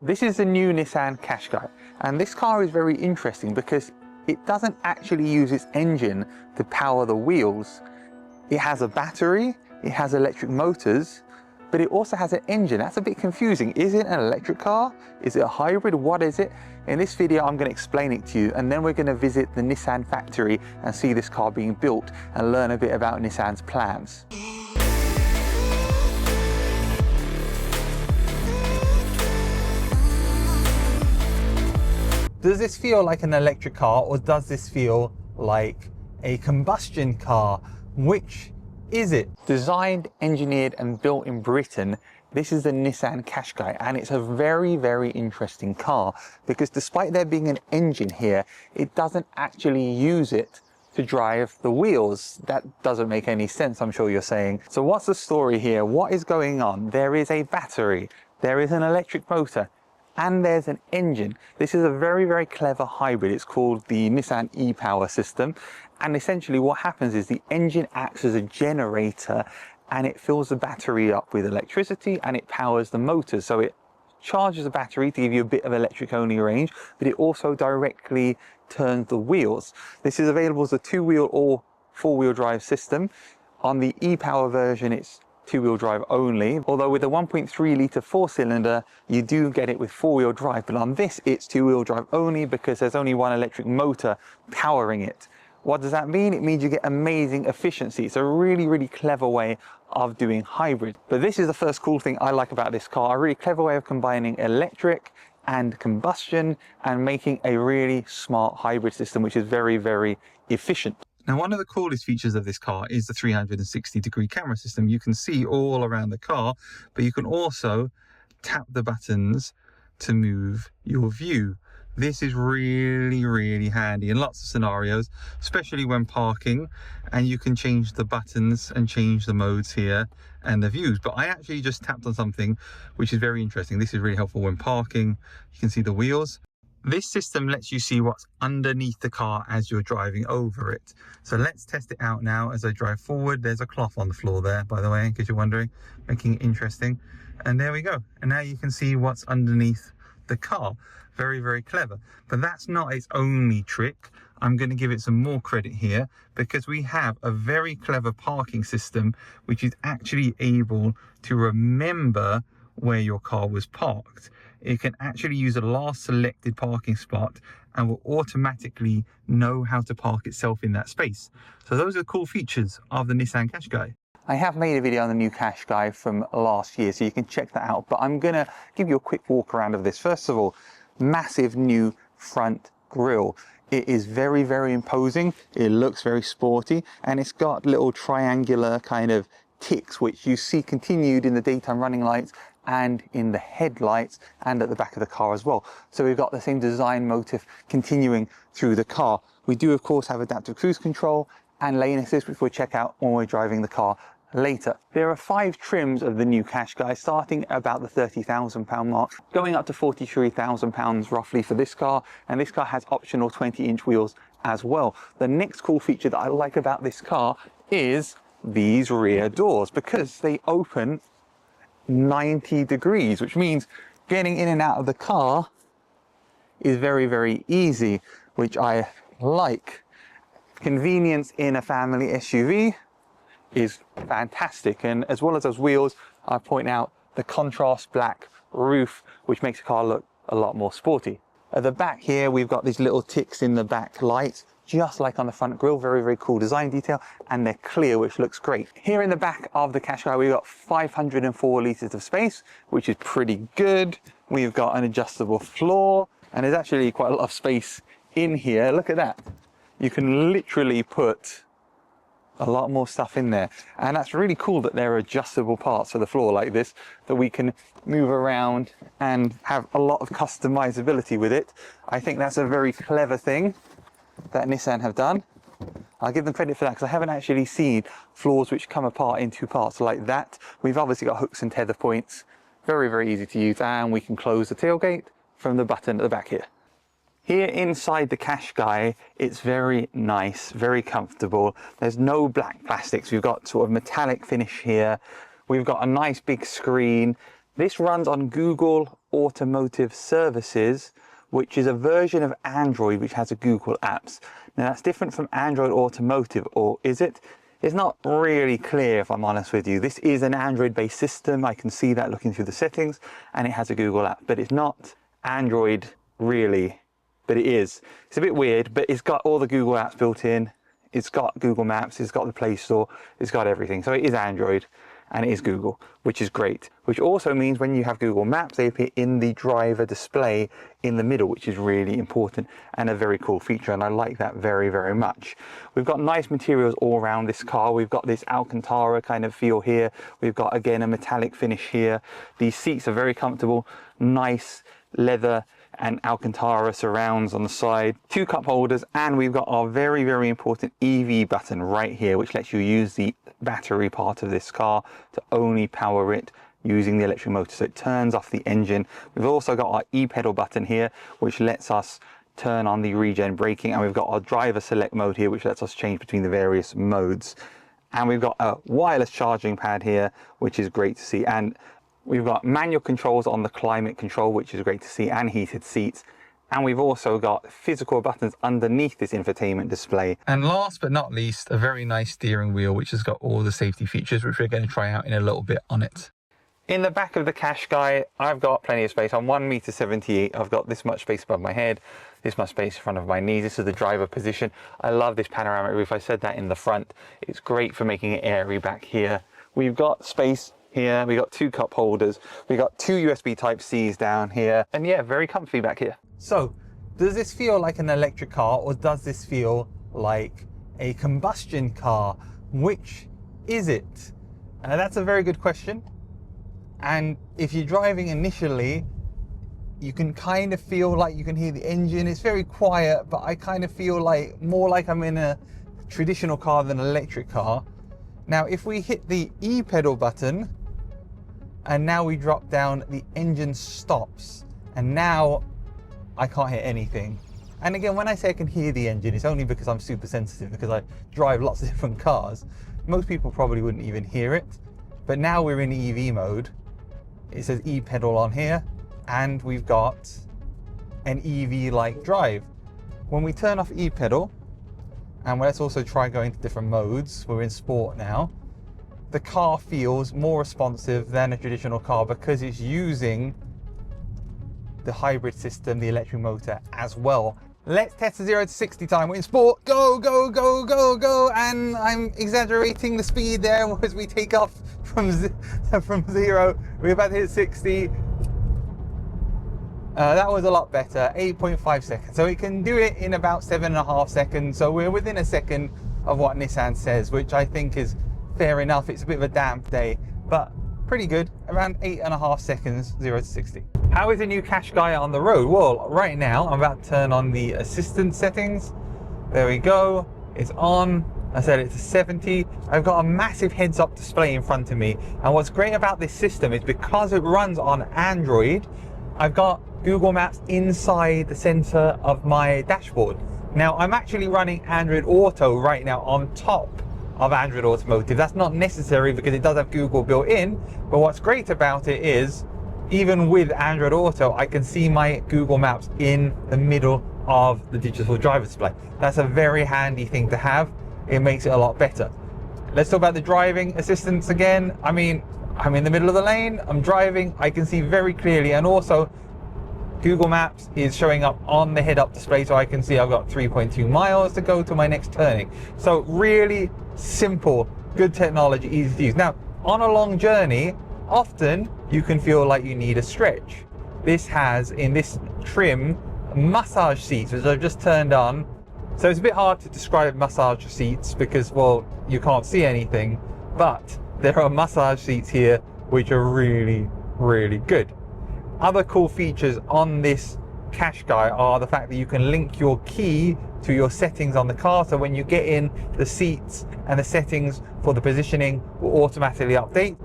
This is the new Nissan Qashqai, and this car is very interesting because it doesn't actually use its engine to power the wheels. It has a battery, it has electric motors, but it also has an engine. That's a bit confusing. Is it an electric car? Is it a hybrid? What is it? In this video, I'm going to explain it to you, and then we're going to visit the Nissan factory and see this car being built and learn a bit about Nissan's plans. Does this feel like an electric car, or does this feel like a combustion car? Which is it? Designed, engineered and built in Britain, this is the Nissan Qashqai, and it's a very, very interesting car because despite there being an engine here, it doesn't actually use it to drive the wheels. That doesn't make any sense, I'm sure you're saying. So what's the story here? What is going on? There is a battery, there is an electric motor, and there's an engine. This is a very, very clever hybrid. It's called the Nissan e-Power system. And essentially what happens is the engine acts as a generator and it fills the battery up with electricity and it powers the motors. So it charges the battery to give you a bit of electric only range, but it also directly turns the wheels. This is available as a two-wheel or four-wheel drive system. On the e-Power version, it's two-wheel drive only, although with the 1.3 litre four-cylinder you do get it with four-wheel drive, but on this it's two-wheel drive only because there's only one electric motor powering it. What does that mean? It means you get amazing efficiency. It's a really, really clever way of doing hybrid. But this is the first cool thing I like about this car, a really clever way of combining electric and combustion and making a really smart hybrid system, which is very, very efficient. Now, one of the coolest features of this car is the 360-degree camera system. You can see all around the car, but you can also tap the buttons to move your view. This is really, really handy in lots of scenarios, especially when parking, and you can change the buttons and change the modes here and the views. But I actually just tapped on something which is very interesting. This is really helpful when parking. You can see the wheels. This system lets you see what's underneath the car as you're driving over it. So let's test it out now as I drive forward. There's a cloth on the floor there, by the way, in case you're wondering, making it interesting. And there we go. And now you can see what's underneath the car. Very, very clever. But that's not its only trick. I'm going to give it some more credit here because we have a very clever parking system which is actually able to remember where your car was parked. It can actually use a last selected parking spot and will automatically know how to park itself in that space. So those are the cool features of the Nissan Qashqai. I have made a video on the new Qashqai from last year, so you can check that out, but I'm gonna give you a quick walk around of this. First of all, massive new front grille. It is very, very imposing. It looks very sporty, and it's got little triangular kind of ticks, which you see continued in the daytime running lights and in the headlights and at the back of the car as well. So we've got the same design motif continuing through the car. We do of course have adaptive cruise control and lane assist, which we'll check out when we're driving the car later. There are 5 trims of the new Qashqai, starting at about the £30,000 mark, going up to £43,000 roughly for this car, and this car has optional 20-inch wheels as well. The next cool feature that I like about this car is these rear doors, because they open 90 degrees, which means getting in and out of the car is very, very easy, which I like. Convenience in a family SUV is fantastic, and as well as those wheels, I point out the contrast black roof, which makes the car look a lot more sporty. At the back here, we've got these little ticks in the back lights, just like on the front grille. Very, very cool design detail, and they're clear, which looks great. Here in the back of the Qashqai, we've got 504 litres of space, which is pretty good. We've got an adjustable floor, and there's actually quite a lot of space in here. Look at that. You can literally put a lot more stuff in there, and that's really cool that there are adjustable parts of the floor like this that we can move around and have a lot of customizability with it. I think that's a very clever thing that Nissan have done. I'll give them credit for that because I haven't actually seen floors which come apart in 2 parts like that. We've obviously got hooks and tether points, very, very easy to use, and we can close the tailgate from the button at the back here. Here inside the Qashqai, it's very nice, very comfortable. There's no black plastics. We've got sort of metallic finish here. We've got a nice big screen. This runs on Google Automotive Services, which is a version of Android which has a Google Apps. Now that's different from Android Automotive, or is it? It's not really clear, if I'm honest with you. This is an Android-based system. I can see that looking through the settings, and it has a Google app, but it's not Android really, but it is. It's a bit weird, but it's got all the Google apps built in. It's got Google Maps, it's got the Play Store, it's got everything. So it is Android and it is Google, which is great. Which also means when you have Google Maps, they appear in the driver display in the middle, which is really important and a very cool feature. And I like that very, very much. We've got nice materials all around this car. We've got this Alcantara kind of feel here. We've got, again, a metallic finish here. These seats are very comfortable, nice leather and Alcantara surrounds on the side, 2 cup holders, and we've got our very, very important EV button right here, which lets you use the battery part of this car to only power it using the electric motor, so it turns off the engine. We've also got our e-pedal button here, which lets us turn on the regen braking, and we've got our driver select mode here, which lets us change between the various modes. And we've got a wireless charging pad here, which is great to see. And we've got manual controls on the climate control, which is great to see, and heated seats. And we've also got physical buttons underneath this infotainment display. And last but not least, a very nice steering wheel, which has got all the safety features, which we're going to try out in a little bit on it. In the back of the Qashqai, I've got plenty of space. I'm 1.78 meters. I've got this much space above my head, this much space in front of my knees. This is the driver position. I love this panoramic roof. I said that in the front. It's great for making it airy back here. We've got space here, we got 2 cup holders, we got 2 USB Type-Cs down here, and yeah, very comfy back here. So, does this feel like an electric car, or does this feel like a combustion car? Which is it? That's a very good question. And if you're driving initially, you can kind of feel like you can hear the engine. It's very quiet, but I kind of feel like more like I'm in a traditional car than an electric car. Now, if we hit the e-pedal button, and now we drop down, the engine stops, and now I can't hear anything. And again, when I say I can hear the engine, it's only because I'm super sensitive, because I drive lots of different cars. Most people probably wouldn't even hear it, but now we're in EV mode. It says e-pedal on here, and we've got an EV-like drive. When we turn off e-pedal, and let's also try going to different modes, we're in sport now, the car feels more responsive than a traditional car because it's using the hybrid system, the electric motor as well. Let's test the 0 to 60 time. We're in sport. Go, go, go, go, go. And I'm exaggerating the speed there as we take off from 0. We're about to hit 60. That was a lot better, 8.5 seconds. So it can do it in about 7.5 seconds. So we're within a second of what Nissan says, which I think is fair enough. It's a bit of a damp day, but pretty good. Around 8.5 seconds, 0 to 60. How is the new Qashqai on the road? Well, right now I'm about to turn on the assistant settings. There we go. It's on. I said it's 70. I've got a massive heads-up display in front of me. And what's great about this system is because it runs on Android, I've got Google Maps inside the center of my dashboard. Now, I'm actually running Android Auto right now on top of Android Automotive. That's not necessary because it does have Google built in, but what's great about it is even with Android Auto, I can see my Google Maps in the middle of the digital driver display. That's a very handy thing to have. It makes it a lot better. Let's talk about the driving assistance again. I mean, I'm in the middle of the lane, I'm driving, I can see very clearly, and also Google Maps is showing up on the head-up display, so I can see I've got 3.2 miles to go to my next turning. So really simple, good technology, easy to use. Now, on a long journey, often you can feel like you need a stretch. This has, in this trim, massage seats, which I've just turned on. So it's a bit hard to describe massage seats because, well, you can't see anything, but there are massage seats here which are really, really good. Other cool features on this Qashqai are the fact that you can link your key to your settings on the car, so when you get in, the seats and the settings for the positioning will automatically update.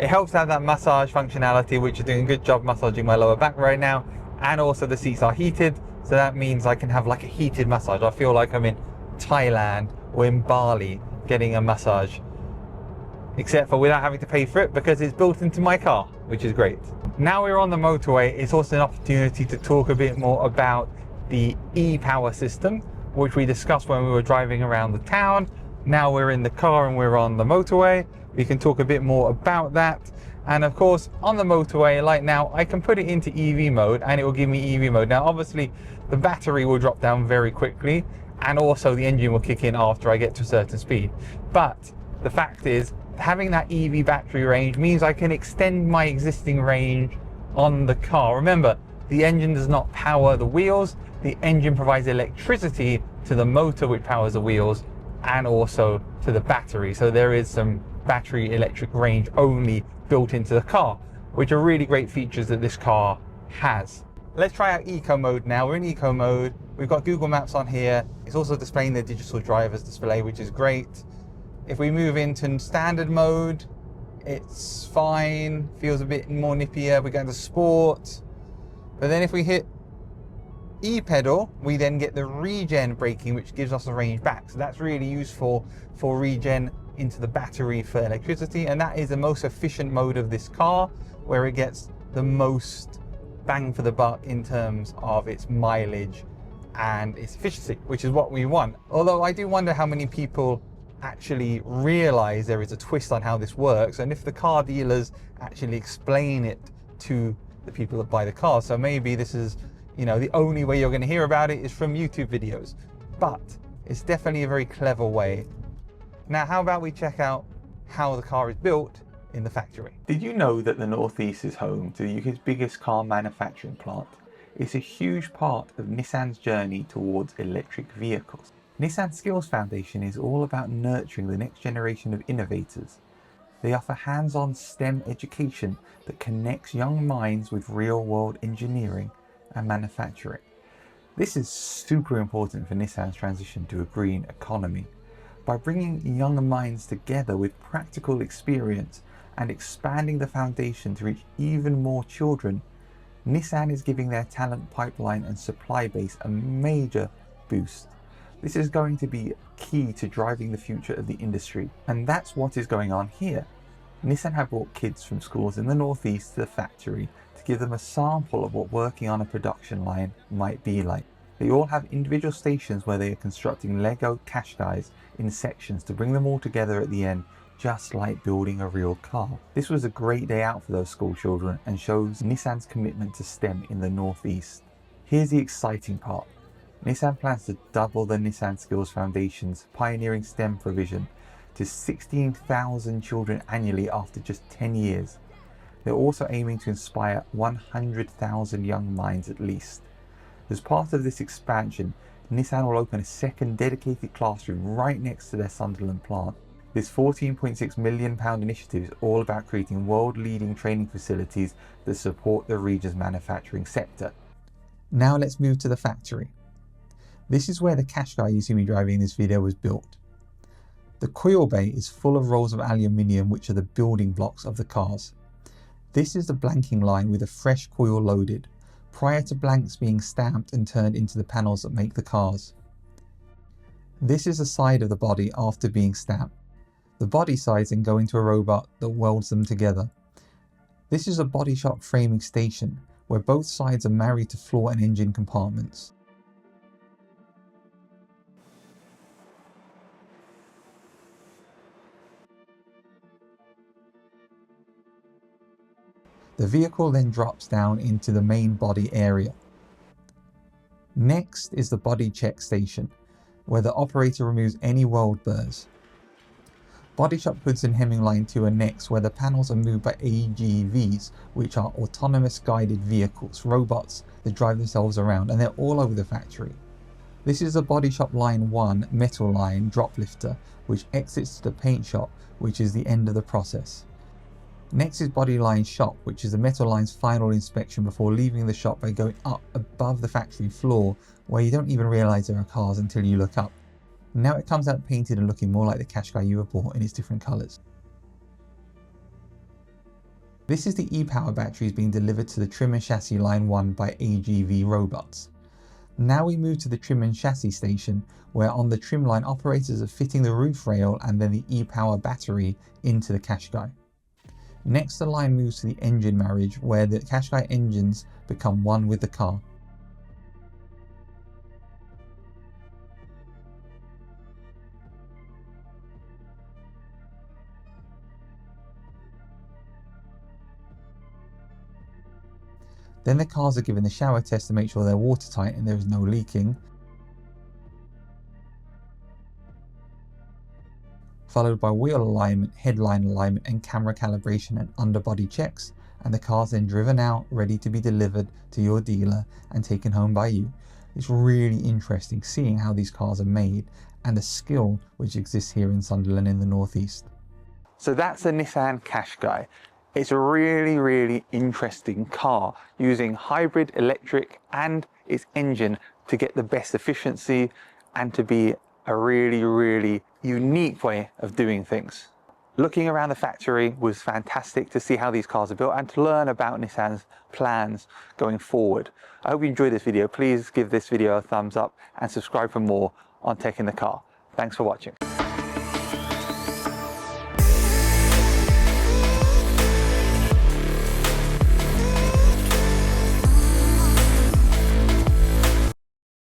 It helps to have that massage functionality, which is doing a good job massaging my lower back right now, and also the seats are heated, so that means I can have like a heated massage. I feel like I'm in Thailand or in Bali getting a massage, except for without having to pay for it because it's built into my car, which is great. Now we're on the motorway, it's also an opportunity to talk a bit more about the e-power system, which we discussed when we were driving around the town. Now we're in the car and we're on the motorway. We can talk a bit more about that. And of course, on the motorway, like now, I can put it into EV mode and it will give me EV mode. Now, obviously, the battery will drop down very quickly and also the engine will kick in after I get to a certain speed. But the fact is, having that EV battery range means I can extend my existing range on the car. Remember, the engine does not power the wheels. The engine provides electricity to the motor, which powers the wheels, and also to the battery. So there is some battery electric range only built into the car, which are really great features that this car has. Let's try out eco mode now. We're in eco mode. We've got Google Maps on here. It's also displaying the digital driver's display, which is great. If we move into standard mode, it's fine. Feels a bit more nippier. We go to sport. But then if we hit E-pedal, we then get the regen braking, which gives us the range back. So that's really useful for regen into the battery for electricity. And that is the most efficient mode of this car, where it gets the most bang for the buck in terms of its mileage and its efficiency, which is what we want. Although I do wonder how many people actually realize there is a twist on how this works, and if the car dealers actually explain it to the people that buy the car. So maybe this is, you know, the only way you're going to hear about it is from YouTube videos, but it's definitely a very clever way. Now, how about we check out how the car is built in the factory? Did you know that the Northeast is home to the UK's biggest car manufacturing plant? It's a huge part of Nissan's journey towards electric vehicles. Nissan Skills Foundation is all about nurturing the next generation of innovators. They offer hands-on STEM education that connects young minds with real-world engineering and manufacturing. This is super important for Nissan's transition to a green economy. By bringing young minds together with practical experience and expanding the foundation to reach even more children, Nissan is giving their talent pipeline and supply base a major boost. This is going to be key to driving the future of the industry, and that's what is going on here. Nissan have brought kids from schools in the Northeast to the factory to give them a sample of what working on a production line might be like. They all have individual stations where they are constructing Lego Qashqais in sections to bring them all together at the end, just like building a real car. This was a great day out for those school children and shows Nissan's commitment to STEM in the Northeast. Here's the exciting part. Nissan plans to double the Nissan Skills Foundation's pioneering STEM provision to 16,000 children annually after just 10 years. They're also aiming to inspire 100,000 young minds at least. As part of this expansion, Nissan will open a second dedicated classroom right next to their Sunderland plant. This £14.6 million initiative is all about creating world-leading training facilities that support the region's manufacturing sector. Now let's move to the factory. This is where the Qashqai you see me driving in this video was built. The coil bay is full of rolls of aluminium, which are the building blocks of the cars. This is the blanking line with a fresh coil loaded, prior to blanks being stamped and turned into the panels that make the cars. This is the side of the body after being stamped. The body sides then go into a robot that welds them together. This is a body shop framing station, where both sides are married to floor and engine compartments. The vehicle then drops down into the main body area. Next is the body check station, where the operator removes any weld burrs. Body shop hoods and hemming line 2 are next, where the panels are moved by AGVs, which are autonomous guided vehicles, robots that drive themselves around, and they're all over the factory. This is the body shop line 1 metal line drop lifter, which exits to the paint shop, which is the end of the process. Next is body line shop, which is the metal line's final inspection before leaving the shop by going up above the factory floor, where you don't even realize there are cars until you look up. Now it comes out painted and looking more like the Qashqai you have bought in its different colors. This is the e-power batteries being delivered to the trim and chassis line 1 by AGV robots. Now we move to the trim and chassis station, where on the trim line operators are fitting the roof rail and then the e-power battery into the Qashqai. Next, the line moves to the engine marriage, where the Qashqai engines become one with the car. Then the cars are given the shower test to make sure they're watertight and there is no leaking, followed by wheel alignment, headline alignment and camera calibration and underbody checks, and the car's then driven out, ready to be delivered to your dealer and taken home by you. It's really interesting seeing how these cars are made and the skill which exists here in Sunderland in the northeast. So that's the Nissan Qashqai. It's a really interesting car, using hybrid electric and its engine to get the best efficiency and to be a really unique way of doing things. Looking around the factory was fantastic to see how these cars are built and to learn about Nissan's plans going forward. I hope you enjoyed this video. Please give this video a thumbs up and subscribe for more on Tech in the Car. Thanks for watching.